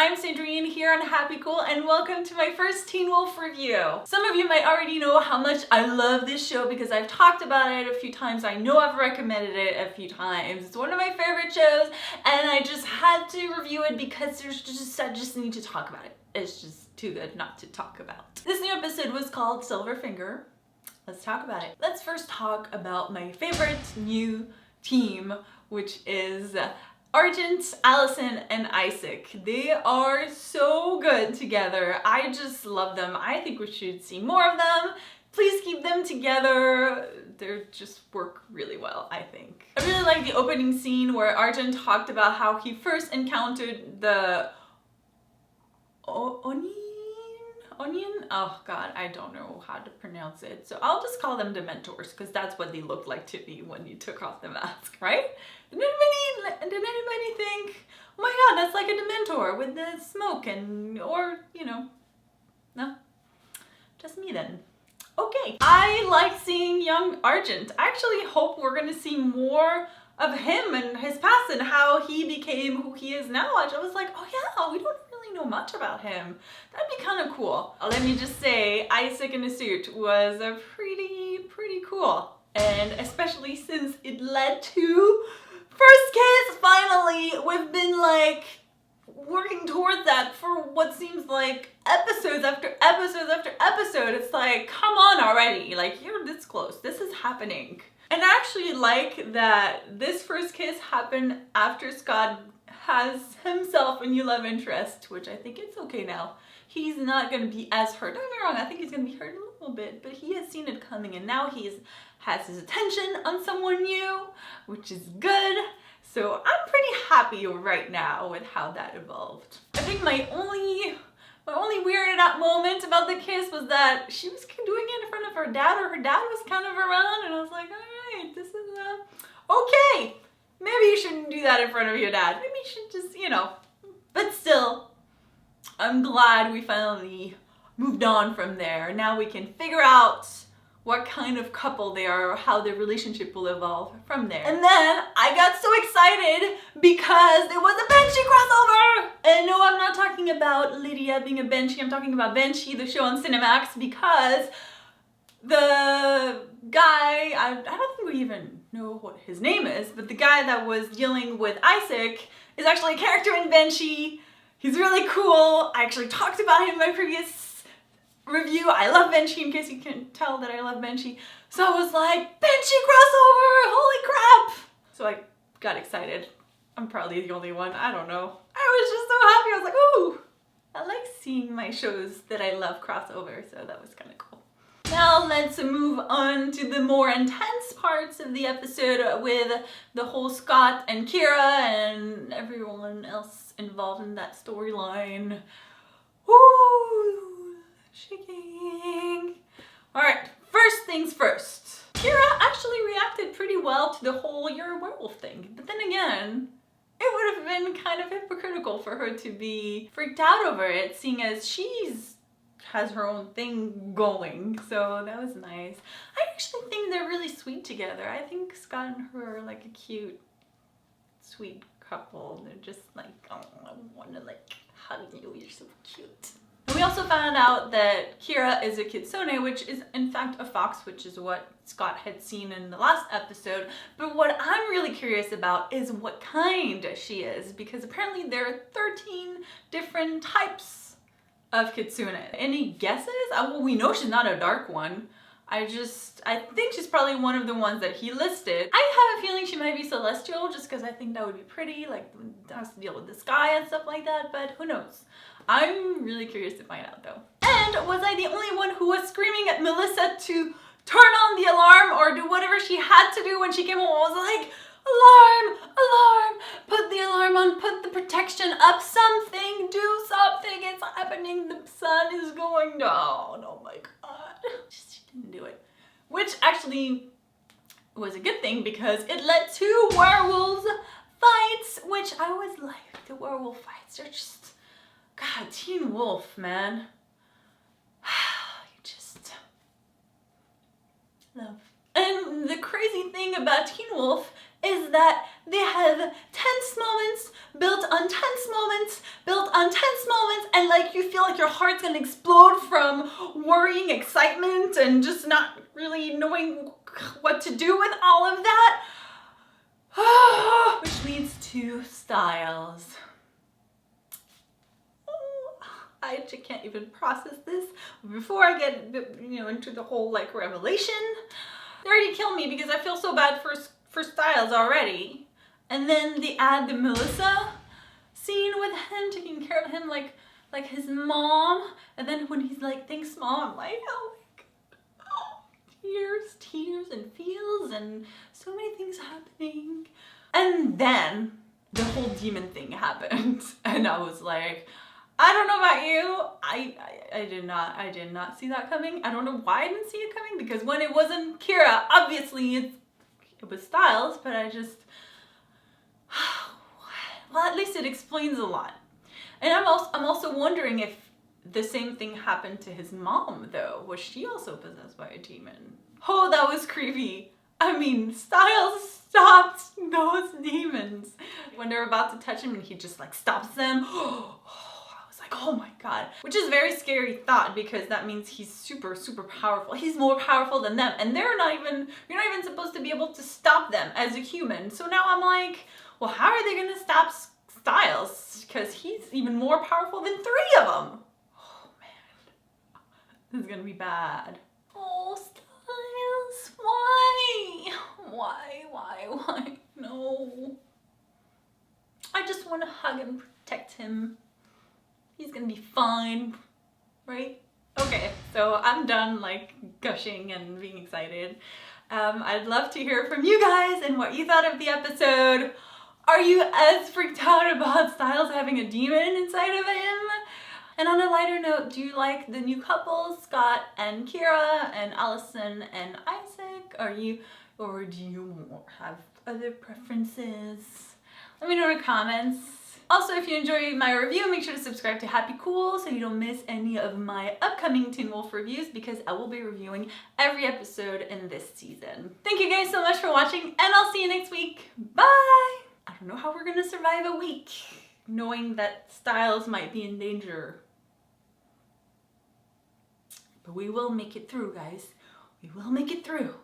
I'm Sandrine here on Happy Cool and welcome to my first Teen Wolf review. Some of you might already know how much I love this show because I've talked about it a few times. I know I've recommended it a few times. It's one of my favorite shows and I just had to review it because I just need to talk about it. It's just too good not to talk about. This new episode was called Silverfinger. Let's talk about it. Let's first talk about my favorite new team, which is Argent, Allison, and Isaac. They are so good together. I just love them. I think we should see more of them. Please keep them together. They just work really well, I think. I really like the opening scene where Argent talked about how he first encountered the Onion? Oh god, I don't know how to pronounce it. So I'll just call them Dementors because that's what they look like to me when you took off the mask, right? Did anybody think, oh my god, that's like a Dementor with the smoke and, or, you know, no? Just me then. Okay. I like seeing young Argent. I actually hope we're gonna see more of him and his past and how he became who he is now. I was like, oh yeah, we don't really know much about him. That'd be kind of cool. Let me just say, Isaac in a suit was a pretty cool. And especially since it led to first kiss, finally. We've been like working towards that for what seems like episodes after episodes after episode. It's like, come on already. Like, you're this close. This is happening. And I actually like that this first kiss happened after Scott has himself a new love interest, which I think it's okay now. He's not going to be as hurt. Don't get me wrong, I think he's going to be hurt a little bit, but he has seen it coming and now has his attention on someone new, which is good. So I'm pretty happy right now with how that evolved. I think my only weirded out moment about the kiss was that she was doing it in front of her dad, or her dad was kind of around, and I was like, alright, this is okay. Maybe you shouldn't do that in front of your dad. Maybe you should just, you know. But still, I'm glad we finally moved on from there. Now we can figure out what kind of couple they are or how their relationship will evolve from there. And then I got so excited because there was a Benjy crossover! And no, I'm not talking about Lydia being a Benjy, I'm talking about Benjy, the show on Cinemax, because the guy, I don't think we even know what his name is, but the guy that was dealing with Isaac is actually a character in Benjy. He's really cool. I actually talked about him in my previous review. I love Benjy, in case you can tell that I love Benjy. So I was like, Benjy crossover! Holy crap! So I got excited. I'm probably the only one. I don't know. I was just so happy. I was like, ooh! I like seeing my shows that I love crossover, so that was kind of cool. Now let's move on to the more intense parts of the episode with the whole Scott and Cara and everyone else involved in that storyline. Woo! Shaking. Alright, first things first. Cara actually reacted pretty well to the whole "you're a werewolf" thing, but then again, it would have been kind of hypocritical for her to be freaked out over it, seeing as has her own thing going, so that was nice. I actually think they're really sweet together. I think Scott and her are like a cute, sweet couple. They're just like, oh, I want to like hug you, you're so cute. We also found out that Cara is a Kitsune, which is in fact a fox, which is what Scott had seen in the last episode. But what I'm really curious about is what kind she is, because apparently there are 13 different types of Kitsune. Any guesses? Well, we know she's not a dark one. I think she's probably one of the ones that he listed. I have a feeling she might be celestial just because I think that would be pretty, like it has to deal with the sky and stuff like that, but who knows? I'm really curious to find out though. And was I the only one who was screaming at Melissa to turn on the alarm or do whatever she had to do when she came home? I was like, alarm, alarm, put the alarm on, put the protection up, something, do something, it's happening, the sun is going down, oh my god. She didn't do it. Which actually was a good thing because it led to werewolves fights, which I always like the werewolf fights. They're just, god, Teen Wolf, man. You just love. And the crazy thing about Teen Wolf is that they have tense moments built on tense moments built on tense moments, and like you feel like your heart's gonna explode from worrying, excitement, and just not really knowing what to do with all of that. Which leads to Stiles. I just can't even process this. Before I get, into the whole like revelation, they already killed me because I feel so bad for Stiles already. And then they add the Musa scene with him taking care of him like his mom. And then when he's like, "Thanks, Mom," I'm like, oh my God, oh, tears and feels and so many things happening. And then the whole demon thing happened, and I was like, I don't know about you. I did not see that coming. I don't know why I didn't see it coming, because when it wasn't Cara, obviously it was Stiles, but I just, well, at least it explains a lot. And I'm also wondering if the same thing happened to his mom though. Was she also possessed by a demon? Oh, that was creepy. I mean, Stiles stopped those demons when they're about to touch him, and he just like stops them. Oh my God, which is a very scary thought, because that means he's super, super powerful. He's more powerful than them, and you're not even supposed to be able to stop them as a human. So now I'm like, well, how are they gonna stop Stiles? Because he's even more powerful than 3 of them. Oh man, this is gonna be bad. Oh, Stiles, why? No. I just want to hug and protect him. He's gonna be fine, right? Okay, so I'm done like gushing and being excited. I'd love to hear from you guys and what you thought of the episode. Are you as freaked out about Stiles having a demon inside of him? And on a lighter note, do you like the new couple, Scott and Cara, and Allison and Isaac? Or do you have other preferences? Let me know in the comments. Also, if you enjoy my review, make sure to subscribe to Happy Cool so you don't miss any of my upcoming Teen Wolf reviews, because I will be reviewing every episode in this season. Thank you guys so much for watching, and I'll see you next week. Bye! I don't know how we're gonna survive a week knowing that Stiles might be in danger. But we will make it through, guys. We will make it through.